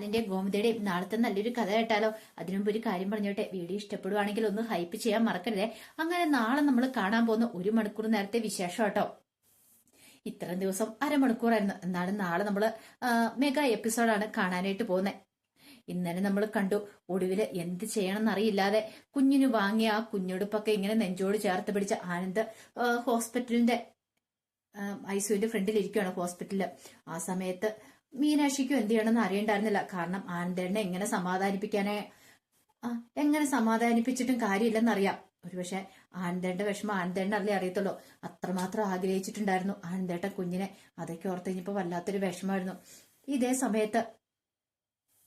അതിന്റെ ഗോമതിയുടെയും നാളത്തെ നല്ലൊരു കഥ കേട്ടാലോ? അതിനുമുമ്പ് ഒരു കാര്യം പറഞ്ഞോട്ടെ, വീഡിയോ ഇഷ്ടപ്പെടുവാണെങ്കിൽ ഒന്ന് ഹൈപ്പ് ചെയ്യാൻ മറക്കരുതേ. അങ്ങനെ നാളെ നമ്മൾ കാണാൻ പോകുന്ന 1 മണിക്കൂർ നേരത്തെ വിശേഷം കേട്ടോ. ഇത്രയും ദിവസം അരമണിക്കൂറായിരുന്നു. എന്നാലും നാളെ നമ്മള് മെഗാ എപ്പിസോഡാണ് കാണാനായിട്ട് പോകുന്നത്. ഇന്നലെ നമ്മൾ കണ്ടു, ഒടുവില് എന്ത് ചെയ്യണമെന്നറിയില്ലാതെ കുഞ്ഞിന് വാങ്ങിയ ആ കുഞ്ഞുടുപ്പൊക്കെ ഇങ്ങനെ നെഞ്ചോട് ചേർത്ത് പിടിച്ച ആനന്ദ് ഹോസ്പിറ്റലിന്റെ ഐസിയുവിന്റെ ഫ്രണ്ടിൽ ഇരിക്കുകയാണ് ഹോസ്പിറ്റലില്. ആ സമയത്ത് മീനാക്ഷിക്കും എന്ത് ചെയ്യണമെന്ന് അറിയണ്ടായിരുന്നില്ല. കാരണം ആനന്ദേണ്ണെ എങ്ങനെ സമാധാനിപ്പിച്ചിട്ടും കാര്യമില്ലെന്നറിയാം. ഒരുപക്ഷെ ആനന്ദേണ്ട വിഷമം ആനന്ദേണ്ണല്ലേ അറിയത്തുള്ളൂ. അത്രമാത്രം ആഗ്രഹിച്ചിട്ടുണ്ടായിരുന്നു ആനന്ദേട്ട കുഞ്ഞിനെ. അതൊക്കെ ഓർത്ത് കഴിഞ്ഞപ്പോ വല്ലാത്തൊരു വിഷമമായിരുന്നു. ഇതേ സമയത്ത്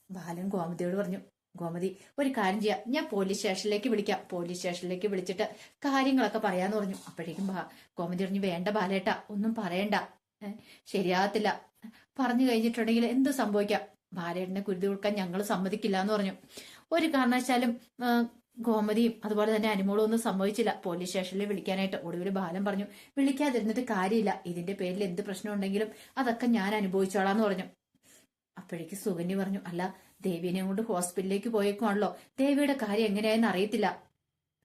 ബാലൻ ഗോമതിയോട് പറഞ്ഞു, ഗോമതി ഒരു കാര്യം ചെയ്യാം, ഞാൻ പോലീസ് സ്റ്റേഷനിലേക്ക് വിളിക്കാം. പോലീസ് സ്റ്റേഷനിലേക്ക് വിളിച്ചിട്ട് കാര്യങ്ങളൊക്കെ പറയാന്ന് പറഞ്ഞു. അപ്പോഴേക്കും ഗോമതി പറഞ്ഞു, വേണ്ട ബാലേട്ട, ഒന്നും പറയണ്ട, ശരിയാകത്തില്ല. പറഞ്ഞു കഴിഞ്ഞിട്ടുണ്ടെങ്കിൽ എന്ത് സംഭവിക്കാം, ബാലേട്ടനെ കുരുതി കൊടുക്കാൻ ഞങ്ങൾ സമ്മതിക്കില്ല എന്ന് പറഞ്ഞു. ഒരു കാരണവശാലും ഗോമതിയും അതുപോലെ തന്നെ അനുമോളും ഒന്നും സംഭവിച്ചില്ല പോലീസ് സ്റ്റേഷനിൽ വിളിക്കാനായിട്ട്. ഒടുവിൽ ബാലൻ പറഞ്ഞു, വിളിക്കാതിരുന്നിട്ട് കാര്യമില്ല, ഇതിന്റെ പേരിൽ എന്ത് പ്രശ്നം ഉണ്ടെങ്കിലും അതൊക്കെ ഞാൻ അനുഭവിച്ചോളാന്ന് പറഞ്ഞു. അപ്പോഴേക്ക് സുകന്യ പറഞ്ഞു, അല്ല ദേവിനെ കൊണ്ട് ഹോസ്പിറ്റലിലേക്ക് പോയേക്കുവാണല്ലോ, ദേവിയുടെ കാര്യം എങ്ങനെയായെന്ന് അറിയത്തില്ല.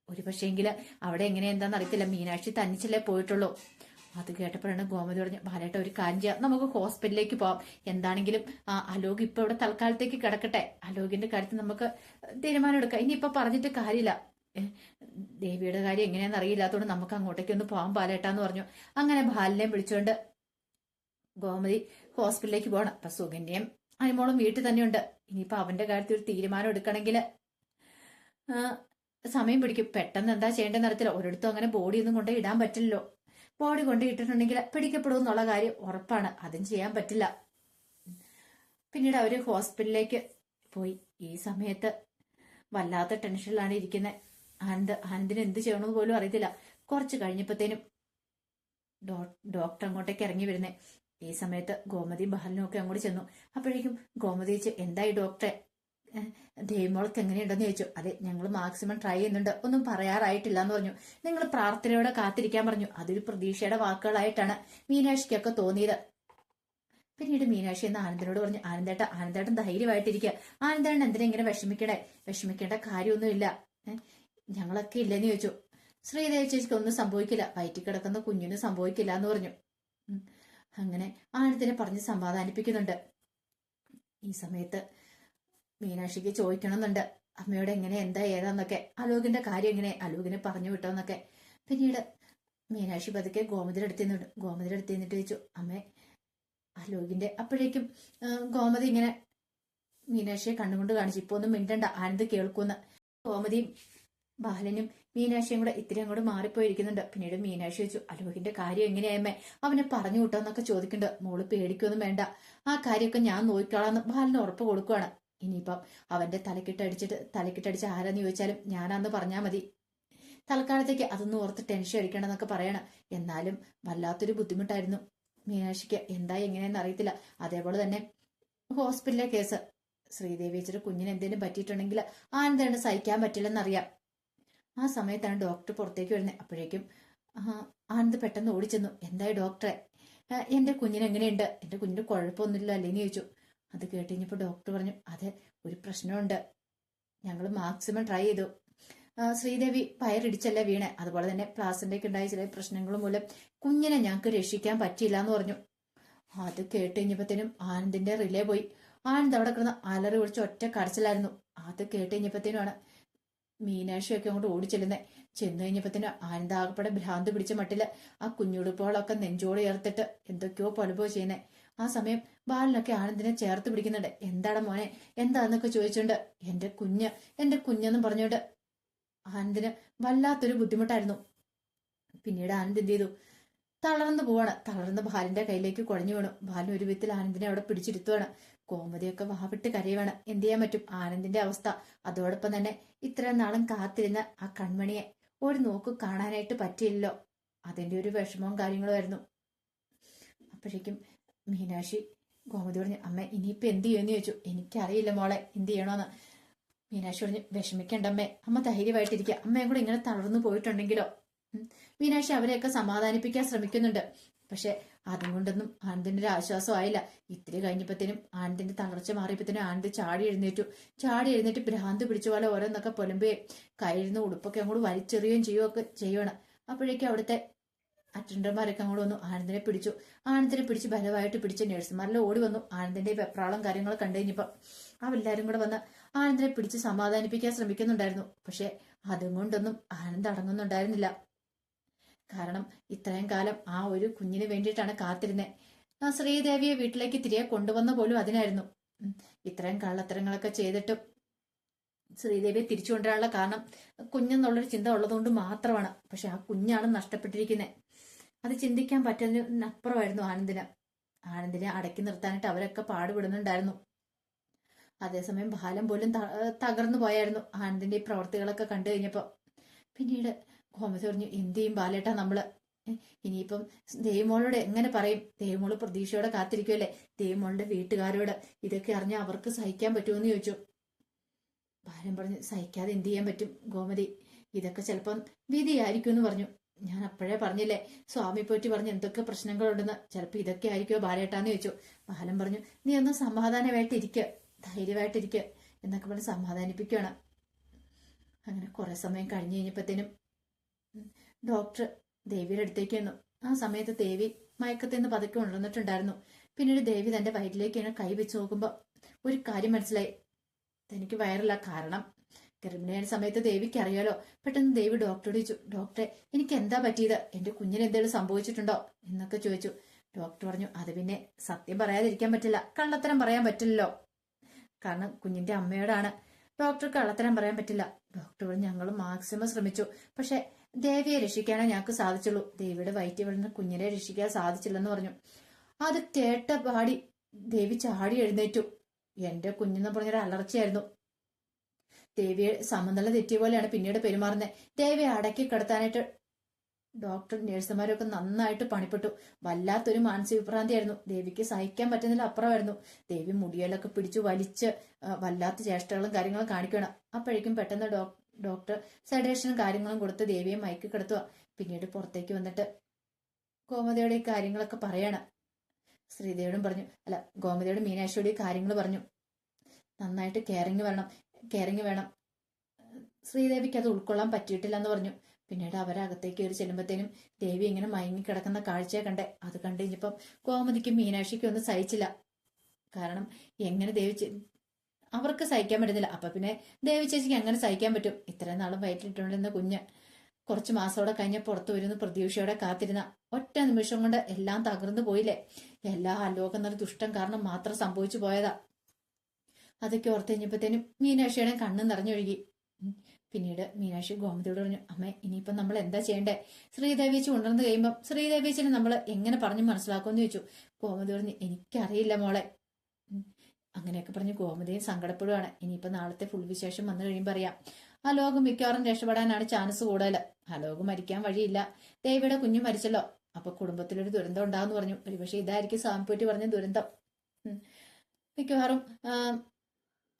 ഒരു പക്ഷേങ്കില് അവിടെ എങ്ങനെയെന്താന്ന് അറിയത്തില്ല, മീനാക്ഷി തന്നിച്ചല്ലേ പോയിട്ടുള്ളൂ. അത് കേട്ടപ്പോഴാണ് ഗോമതി പറഞ്ഞു, ബാലേട്ട ഒരു കാര്യം ചെയ്യാം, നമുക്ക് ഹോസ്പിറ്റലിലേക്ക് പോവാം. എന്താണെങ്കിലും അലോക് ഇപ്പൊ ഇവിടെ തൽക്കാലത്തേക്ക് കിടക്കട്ടെ, അലോകിന്റെ കാര്യത്തിൽ നമുക്ക് തീരുമാനം എടുക്കാം. ഇനിയിപ്പൊ പറഞ്ഞിട്ട് കാര്യമില്ല, ദേവിയുടെ കാര്യം എങ്ങനെയാന്ന് അറിയില്ലാത്തതുകൊണ്ട് നമുക്ക് അങ്ങോട്ടേക്ക് ഒന്ന് പോവാം ബാലേട്ടാന്ന് പറഞ്ഞു. അങ്ങനെ ബാലിനെയും വിളിച്ചുകൊണ്ട് ഗോമതി ഹോസ്പിറ്റലിലേക്ക് പോകണം. അപ്പൊ സുകന്യയും അനുമോളും വീട്ടിൽ തന്നെയുണ്ട്. ഇനിയിപ്പൊ അവന്റെ കാര്യത്തിൽ ഒരു തീരുമാനം എടുക്കണമെങ്കിൽ സമയം പിടിക്കും. പെട്ടെന്ന് എന്താ ചെയ്യേണ്ടതെന്ന് അറിയത്തില്ല. ഒരിടത്തും അങ്ങനെ ബോഡി ഒന്നും കൊണ്ടേ ഇടാൻ പറ്റില്ലല്ലോ. ബോഡി കൊണ്ട് ഇട്ടിട്ടുണ്ടെങ്കിൽ പിടിക്കപ്പെടും എന്നുള്ള കാര്യം ഉറപ്പാണ്. അതും ചെയ്യാൻ പറ്റില്ല. പിന്നീട് അവര് ഹോസ്പിറ്റലിലേക്ക് പോയി. ഈ സമയത്ത് വല്ലാത്ത ടെൻഷനിലാണ് ഇരിക്കുന്നത് ആനന്ദിന് എന്ത് ചെയ്യണമെന്ന് പോലും അറിയത്തില്ല. കുറച്ച് കഴിഞ്ഞപ്പോഴത്തേനും ഡോക്ടർ അങ്ങോട്ടേക്ക് ഇറങ്ങി വരുന്നേ. ഈ സമയത്ത് ഗോമതിയും ബഹലിനും ഒക്കെ അങ്ങോട്ട് ചെന്നു. അപ്പോഴേക്കും ഗോമതി ചോദിച്ചു, എന്തായി ഡോക്ടറെ, ദേവിമോൾക്ക് എങ്ങനെയുണ്ടെന്ന് ചോദിച്ചു. അതെ, ഞങ്ങൾ മാക്സിമം ട്രൈ ചെയ്യുന്നുണ്ട്, ഒന്നും പറയാറായിട്ടില്ല എന്ന് പറഞ്ഞു. നിങ്ങൾ പ്രാർത്ഥനയോടെ കാത്തിരിക്കാൻ പറഞ്ഞു. അതൊരു പ്രതീക്ഷയുടെ വാക്കുകളായിട്ടാണ് മീനാക്ഷിക്കൊക്കെ തോന്നിയത്. പിന്നീട് മീനാക്ഷി എന്ന് ആനന്ദനോട് പറഞ്ഞു, ആനന്ദേട്ടൻ ധൈര്യമായിട്ടിരിക്കുക, ആനന്ദേട്ടൻ എന്തിനാ ഇങ്ങനെ വിഷമിക്കേണ്ട കാര്യമൊന്നുമില്ല, ഞങ്ങളൊക്കെ ഇല്ലെന്ന് ചോദിച്ചു. ശ്രീദേവി ചേച്ചിക്ക് ഒന്നും സംഭവിക്കില്ല, വയറ്റിൽ കിടക്കുന്ന കുഞ്ഞിനും സംഭവിക്കില്ല എന്ന് പറഞ്ഞു. അങ്ങനെ ആനന്ദിനെ പറഞ്ഞ് സമാധാനിപ്പിക്കുന്നുണ്ട്. ഈ സമയത്ത് മീനാക്ഷിക്ക് ചോദിക്കണമെന്നുണ്ട്, അമ്മയോട് എങ്ങനെ എന്താ ഏതാന്നൊക്കെ, അലോകിന്റെ കാര്യം എങ്ങനെ, അലോകിനെ പറഞ്ഞു വിട്ടോന്നൊക്കെ. പിന്നീട് മീനാക്ഷി പതുക്കെ ഗോമതിയുടെ അടുത്ത് നിന്നിട്ട് ചോദിച്ചു, അമ്മേ അലോകിന്റെ. അപ്പോഴേക്കും ഗോമതി ഇങ്ങനെ മീനാക്ഷിയെ കണ്ണുകൊണ്ട് കാണിച്ചു, ഇപ്പൊ ഒന്നും മിണ്ടണ്ട, ആനന്ദ് കേൾക്കുന്ന്. ഗോമതിയും ബാലനും മീനാക്ഷിയും കൂടെ ഇത്തിരി അങ്ങോട്ട് മാറിപ്പോയിരിക്കുന്നുണ്ട്. പിന്നീട് മീനാക്ഷി ചോദിച്ചു, അലോകിന്റെ കാര്യം എങ്ങനെയായമ്മേ, അവനെ പറഞ്ഞു വിട്ടോന്നൊക്കെ ചോദിക്കുന്നുണ്ട്. മോള് പേടിക്കൊന്നും വേണ്ട, ആ കാര്യമൊക്കെ ഞാൻ നോക്കിക്കോളാന്ന് ബാലന് ഉറപ്പ് കൊടുക്കുവാണ്. ഇനിയിപ്പം അവന്റെ തലക്കിട്ടടിച്ച് ആരാന്ന് ചോദിച്ചാലും ഞാനാന്ന് പറഞ്ഞാൽ മതി. തൽക്കാലത്തേക്ക് അതൊന്നും ഓർത്ത് ടെൻഷൻ അടിക്കണമെന്നൊക്കെ പറയണം. എന്നാലും വല്ലാത്തൊരു ബുദ്ധിമുട്ടായിരുന്നു മീനാക്ഷിക്ക്. എന്താ എങ്ങനെയെന്ന് അറിയത്തില്ല. അതേപോലെ തന്നെ ഹോസ്പിറ്റലിലെ കേസ്, ശ്രീദേവി വെച്ചിട്ട് കുഞ്ഞിന് എന്തെങ്കിലും പറ്റിയിട്ടുണ്ടെങ്കിൽ ആനന്ദാണ് സഹിക്കാൻ പറ്റില്ലെന്നറിയാം. ആ സമയത്താണ് ഡോക്ടർ പുറത്തേക്ക് വരുന്നത്. അപ്പോഴേക്കും ആനന്ദ് പെട്ടെന്ന് ഓടിച്ചെന്നു, എന്തായി ഡോക്ടറെ, എന്റെ കുഞ്ഞിന് എങ്ങനെയുണ്ട്, എന്റെ കുഞ്ഞിന് കുഴപ്പമൊന്നുമില്ല അല്ലേന്ന് ചോദിച്ചു. അത് കേട്ടുകഴിഞ്ഞപ്പോൾ ഡോക്ടർ പറഞ്ഞു, അതെ ഒരു പ്രശ്നമുണ്ട്, ഞങ്ങൾ മാക്സിമം ട്രൈ ചെയ്തു, ശ്രീദേവി പയറിടിച്ചല്ല വീണേ, അതുപോലെ തന്നെ പ്ലാസിന്റെയൊക്കെ ഉണ്ടായ ചില പ്രശ്നങ്ങൾ മൂലം കുഞ്ഞിനെ ഞങ്ങൾക്ക് രക്ഷിക്കാൻ പറ്റിയില്ല എന്ന് പറഞ്ഞു. അത് കേട്ടുകഴിഞ്ഞപ്പോഴത്തേനും ആനന്ദിന്റെ റിലേ പോയി. ആനന്ദ് അവിടെ കിടന്ന് അലറി വിളിച്ച് ഒറ്റ കരച്ചിലായിരുന്നു. അത് കേട്ടുകഴിഞ്ഞപ്പോഴത്തേനുമാണ് മീനാക്ഷിയൊക്കെ അങ്ങോട്ട് ഓടിച്ചെല്ലുന്നേ. ചെന്ന് കഴിഞ്ഞപ്പോഴത്തേനും ആനന്ദ് ആകപ്പെടെ ഭ്രാന്ത് പിടിച്ച മട്ടില് ആ കുഞ്ഞുടുപ്പുകളൊക്കെ നെഞ്ചോട് ചേർത്തിട്ട് എന്തൊക്കെയോ പലപോ ചെയ്യുന്നേ. ആ സമയം ബാലനൊക്കെ ആനന്ദിനെ ചേർത്ത് പിടിക്കുന്നുണ്ട്. എന്താടാ മോനെ, എന്താന്നൊക്കെ ചോദിച്ചോണ്ട് എന്റെ കുഞ്ഞെന്നും പറഞ്ഞോണ്ട് ആനന്ദിന് വല്ലാത്തൊരു ബുദ്ധിമുട്ടായിരുന്നു. പിന്നീട് ആനന്ദ് എന്ത് ചെയ്തു, തളർന്ന് ബാലിന്റെ കയ്യിലേക്ക് കുഴഞ്ഞു വീണു. ബാലൻ ഒരു വിധത്തിൽ ആനന്ദിനെ അവിടെ പിടിച്ചിരുത്തുവാണ്. കോമതിയൊക്കെ വാവിട്ട് കരയുവാണ്. എന്ത് ചെയ്യാൻ പറ്റും ആനന്ദിന്റെ അവസ്ഥ. അതോടൊപ്പം തന്നെ ഇത്രയും നാളും കാത്തിരുന്ന ആ കൺമണിയെ ഒരു നോക്ക് കാണാനായിട്ട് പറ്റിയില്ലല്ലോ, അതിന്റെ ഒരു വിഷമവും കാര്യങ്ങളും ആയിരുന്നു. അപ്പോഴേക്കും മീനാക്ഷി ഗോമതി പറഞ്ഞു, അമ്മ ഇനിയിപ്പൊ എന്ത് ചെയ്യുമെന്ന് ചോദിച്ചു. എനിക്കറിയില്ല മോളെ എന്ത് ചെയ്യണോന്ന്. മീനാക്ഷി പറഞ്ഞു, വിഷമിക്കണ്ടമ്മേ, അമ്മ ധൈര്യമായിട്ടിരിക്കുക, അമ്മയും കൂടെ ഇങ്ങനെ തളർന്നു പോയിട്ടുണ്ടെങ്കിലോ. മീനാക്ഷി അവരെയൊക്കെ സമാധാനിപ്പിക്കാൻ ശ്രമിക്കുന്നുണ്ട്. പക്ഷെ അതും കൊണ്ടൊന്നും ആനന്ദിന്റെ ഒരു ആശ്വാസമായില്ല. ഇത്തിരി കഴിഞ്ഞപ്പോഴത്തേനും ആനന്ദിന്റെ തളർച്ച മാറിയപ്പോഴത്തേനും ആനന്ദ് ചാടി എഴുന്നേറ്റ് ഭ്രാന്ത് പിടിച്ച പോലെ ഓരോന്നൊക്കെ പൊലമ്പുകയും കയ്യിരുന്ന ഉടുപ്പൊക്കെ അങ്ങോട്ട് വലിച്ചെറിയുകയും ചെയ്യുകയൊക്കെ ചെയ്യുവാണ്. അപ്പോഴേക്കും അവിടുത്തെ അറ്റൻഡർമാരൊക്കെ അങ്ങോട്ട് വന്നു ആനന്ദിനെ പിടിച്ച് ബലമായിട്ട് പിടിച്ച് നഴ്സുമാരെല്ലാം ഓടി വന്നു. ആനന്ദിന്റെ വെപ്രാളം കാര്യങ്ങൾ കണ്ടു കഴിഞ്ഞപ്പോ അവരെല്ലാരും കൂടെ വന്ന് ആനന്ദിനെ പിടിച്ച് സമാധാനിപ്പിക്കാൻ ശ്രമിക്കുന്നുണ്ടായിരുന്നു. പക്ഷെ അതും കൊണ്ടൊന്നും ആനന്ദ് അടങ്ങുന്നുണ്ടായിരുന്നില്ല. കാരണം ഇത്രയും കാലം ആ ഒരു കുഞ്ഞിന് വേണ്ടിയിട്ടാണ് കാത്തിരുന്നത്. ആ ശ്രീദേവിയെ വീട്ടിലേക്ക് തിരികെ കൊണ്ടുവന്ന പോലും അതിനായിരുന്നു. ഇത്രയും കള്ളത്തരങ്ങളൊക്കെ ചെയ്തിട്ടും ശ്രീദേവിയെ തിരിച്ചു കൊണ്ടുവരാനുള്ള കാരണം കുഞ്ഞെന്നുള്ളൊരു ചിന്ത ഉള്ളതുകൊണ്ട് മാത്രമാണ്. പക്ഷെ ആ കുഞ്ഞാണ് നഷ്ടപ്പെട്ടിരിക്കുന്നത്. അത് ചിന്തിക്കാൻ പറ്റുന്നതിനപ്പുറമായിരുന്നു ആനന്ദിനെ അടക്കി നിർത്താനായിട്ട് അവരൊക്കെ പാടുപെടുന്നുണ്ടായിരുന്നു. അതേസമയം ബാലൻ പോലും തകർന്നു പോയായിരുന്നു ആനന്ദിന്റെ ഈ പ്രവർത്തികളൊക്കെ കണ്ടു കഴിഞ്ഞപ്പോ. പിന്നീട് ഗോമതി പറഞ്ഞു, എന്ത് ചെയ്യും ബാലേട്ടാ നമ്മള്? ഇനിയിപ്പം ദേവിമോളോട് എങ്ങനെ പറയും? ദേവിമോള് പ്രതീക്ഷയോടെ കാത്തിരിക്കുമല്ലേ? ദേവിമോളുടെ വീട്ടുകാരോട് ഇതൊക്കെ അറിഞ്ഞാൽ അവർക്ക് സഹിക്കാൻ പറ്റുമെന്ന് ചോദിച്ചു. ബാലൻ പറഞ്ഞു, സഹിക്കാതെ എന്ത് ചെയ്യാൻ പറ്റും ഗോമതി? ഇതൊക്കെ ചിലപ്പം വിധിയായിരിക്കും എന്ന് പറഞ്ഞു. ഞാൻ അപ്പോഴേ പറഞ്ഞില്ലേ, സ്വാമി പോറ്റി പറഞ്ഞ് എന്തൊക്കെ പ്രശ്നങ്ങളുണ്ടെന്ന്. ചിലപ്പോൾ ഇതൊക്കെ ആയിരിക്കുമോ ബാലേട്ടാന്ന് ചോദിച്ചു. ബാലൻ പറഞ്ഞു, നീ ഒന്ന് സമാധാനമായിട്ടിരിക്കുക, ധൈര്യമായിട്ടിരിക്കുക എന്നൊക്കെ പറഞ്ഞ് സമാധാനിപ്പിക്കുകയാണ്. അങ്ങനെ കുറെ സമയം കഴിഞ്ഞു കഴിഞ്ഞപ്പോഴത്തേനും ഡോക്ടർ ദേവിയുടെ അടുത്തേക്ക് വന്നു. ആ സമയത്ത് ദേവി മയക്കത്തിൽ നിന്ന് പതുക്കെ ഉണർന്നിട്ടുണ്ടായിരുന്നു. പിന്നീട് ദേവി തന്റെ വയറ്റിലേക്ക് ഇങ്ങനെ കൈ വെച്ച് നോക്കുമ്പോൾ ഒരു കാര്യം മനസ്സിലായി. തനിക്ക് വയറില്ല. കാരണം ഗർഭിണിയായ സമയത്ത് ദേവിക്ക് അറിയാലോ. പെട്ടെന്ന് ദേവി ഡോക്ടറോട് ചോദിച്ചു, ഡോക്ടറെ എനിക്ക് എന്താ പറ്റിയത്? എന്റെ കുഞ്ഞിന് എന്തെങ്കിലും സംഭവിച്ചിട്ടുണ്ടോ എന്നൊക്കെ ചോദിച്ചു. ഡോക്ടർ പറഞ്ഞു, അത് പിന്നെ സത്യം പറയാതിരിക്കാൻ പറ്റില്ല, കള്ളത്തരം പറയാൻ പറ്റില്ലല്ലോ. കാരണം കുഞ്ഞിന്റെ അമ്മയോടാണ്. ഡോക്ടർ കള്ളത്തരം പറയാൻ പറ്റില്ല. ഡോക്ടർ പറഞ്ഞു, ഞങ്ങൾ മാക്സിമം ശ്രമിച്ചു, പക്ഷെ ദേവിയെ രക്ഷിക്കാനേ ഞങ്ങൾക്ക് സാധിച്ചുള്ളൂ. ദേവിയുടെ വയറ്റിൽ വീഴുന്ന കുഞ്ഞിനെ രക്ഷിക്കാൻ സാധിച്ചില്ലെന്ന് പറഞ്ഞു. അത് കേട്ട പാടി ദേവി ചാടി എഴുന്നേറ്റു. എന്റെ കുഞ്ഞെന്ന് പറഞ്ഞൊരു അലർച്ചയായിരുന്നു. ദേവിയെ സമനില തെറ്റിയ പോലെയാണ് പിന്നീട് പെരുമാറുന്നത്. ദേവിയെ അടക്കി കിടത്താനായിട്ട് ഡോക്ടർ നഴ്സുമാരൊക്കെ നന്നായിട്ട് പണിപ്പെട്ടു. വല്ലാത്തൊരു മാനസിക വിഭ്രാന്തിയായിരുന്നു. ദേവിക്ക് സഹിക്കാൻ പറ്റുന്നതിൽ അപ്പുറമായിരുന്നു. ദേവി മുടിയിലൊക്കെ പിടിച്ചു വലിച്ച് വല്ലാത്ത ചേഷ്ടകളും കാര്യങ്ങളും കാണിക്കണം. അപ്പോഴേക്കും പെട്ടെന്ന് ഡോക്ടർ സെഡേഷനും കാര്യങ്ങളും കൊടുത്ത് ദേവിയെ മയക്കി കിടത്തുക. പിന്നീട് പുറത്തേക്ക് വന്നിട്ട് ഗോമതിയോട് ഈ കാര്യങ്ങളൊക്കെ പറയാണ്. ശ്രീദേവിയോടും പറഞ്ഞു, അല്ല ഗോമതിയോട് മീനാക്ഷിയോട് ഈ കാര്യങ്ങൾ പറഞ്ഞു. നന്നായിട്ട് കെയറിങ് വേണം. ശ്രീദേവിക്ക് അത് ഉൾക്കൊള്ളാൻ പറ്റിയിട്ടില്ല എന്ന് പറഞ്ഞു. പിന്നീട് അവരകത്തേക്ക് കയറി ചെല്ലുമ്പോഴത്തേനും ദേവി ഇങ്ങനെ മയങ്ങി കിടക്കുന്ന കാഴ്ചയെ കണ്ടേ. അത് കണ്ടു കഴിഞ്ഞപ്പം ഗോമതിക്കും മീനാക്ഷിക്കും ഒന്നും സഹിച്ചില്ല. കാരണം എങ്ങനെ അവർക്ക് സഹിക്കാൻ പറ്റുന്നില്ല. അപ്പൊ പിന്നെ ദേവി ചേച്ചിക്ക് അങ്ങനെ സഹിക്കാൻ പറ്റും? ഇത്രയും നാളും വയറ്റിലിട്ടുകൊണ്ടിരുന്ന കുഞ്ഞ് കുറച്ച് മാസത്തോടെ കഴിഞ്ഞ പുറത്തു വരുന്ന പ്രതീക്ഷയോടെ കാത്തിരുന്ന ഒറ്റ നിമിഷം കൊണ്ട് എല്ലാം തകർന്നു പോയില്ലേ? എല്ലാ അലോകം എന്നൊരു ദുഷ്ടം കാരണം മാത്രം സംഭവിച്ചു പോയതാ. അതൊക്കെ ഓർത്ത് കഴിഞ്ഞപ്പോഴത്തേനും മീനാക്ഷിയുടെ കണ്ണ് നിറഞ്ഞൊഴുകി. പിന്നീട് മീനാക്ഷി ഗോമതിയോട് പറഞ്ഞു, അമ്മേ ഇനിയിപ്പം നമ്മൾ എന്താ ചെയ്യണ്ടേ? ശ്രീദേവിച്ച് ഉണർന്നു കഴിയുമ്പോൾ ശ്രീദേവിച്ചിനെ നമ്മൾ എങ്ങനെ പറഞ്ഞു മനസ്സിലാക്കുമെന്ന് ചോദിച്ചു. ഗോമതി പറഞ്ഞു, എനിക്കറിയില്ല മോളെ. അങ്ങനെയൊക്കെ പറഞ്ഞ് ഗോമതിയും സങ്കടപ്പെടുവാണ്. ഇനിയിപ്പോ നാളത്തെ ഫുൾ വിശേഷം വന്നു കഴിയുമ്പോൾ അറിയാം. ആ ലോകം മിക്കവാറും രക്ഷപ്പെടാനാണ് ചാൻസ് കൂടുതൽ. ആ ലോകം മരിക്കാൻ വഴിയില്ല. ദേവിയുടെ കുഞ്ഞു മരിച്ചല്ലോ, അപ്പൊ കുടുംബത്തിലൊരു ദുരന്തം ഉണ്ടാകുന്നു പറഞ്ഞു. ഒരുപക്ഷെ ഇതായിരിക്കും സ്വാമിപ്പൂറ്റി പറഞ്ഞ ദുരന്തം. മിക്കവാറും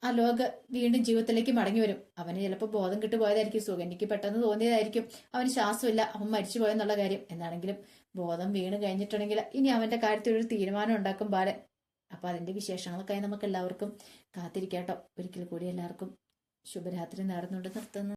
ആ ലോക വീണ്ടും ജീവിതത്തിലേക്ക് മടങ്ങി വരും. അവന് ചിലപ്പോൾ ബോധം കിട്ടു പോയതായിരിക്കും. സുഗന്ധിക്ക് പെട്ടെന്ന് തോന്നിയതായിരിക്കും അവന് ശ്വാസമില്ല, അവൻ മരിച്ചു പോയെന്നുള്ള കാര്യം. എന്താണെങ്കിലും ബോധം വീണ് കഴിഞ്ഞിട്ടുണ്ടെങ്കിൽ ഇനി അവന്റെ കാര്യത്തിൽ ഒരു തീരുമാനം ഉണ്ടാക്കും ബാലൻ. അപ്പൊ അതിന്റെ വിശേഷങ്ങൾക്കായി നമുക്ക് എല്ലാവർക്കും കാത്തിരിക്കാട്ടോ. ഒരിക്കൽ കൂടി എല്ലാവർക്കും ശുഭരാത്രി നേർന്നുകൊണ്ട് നിർത്തുന്നു.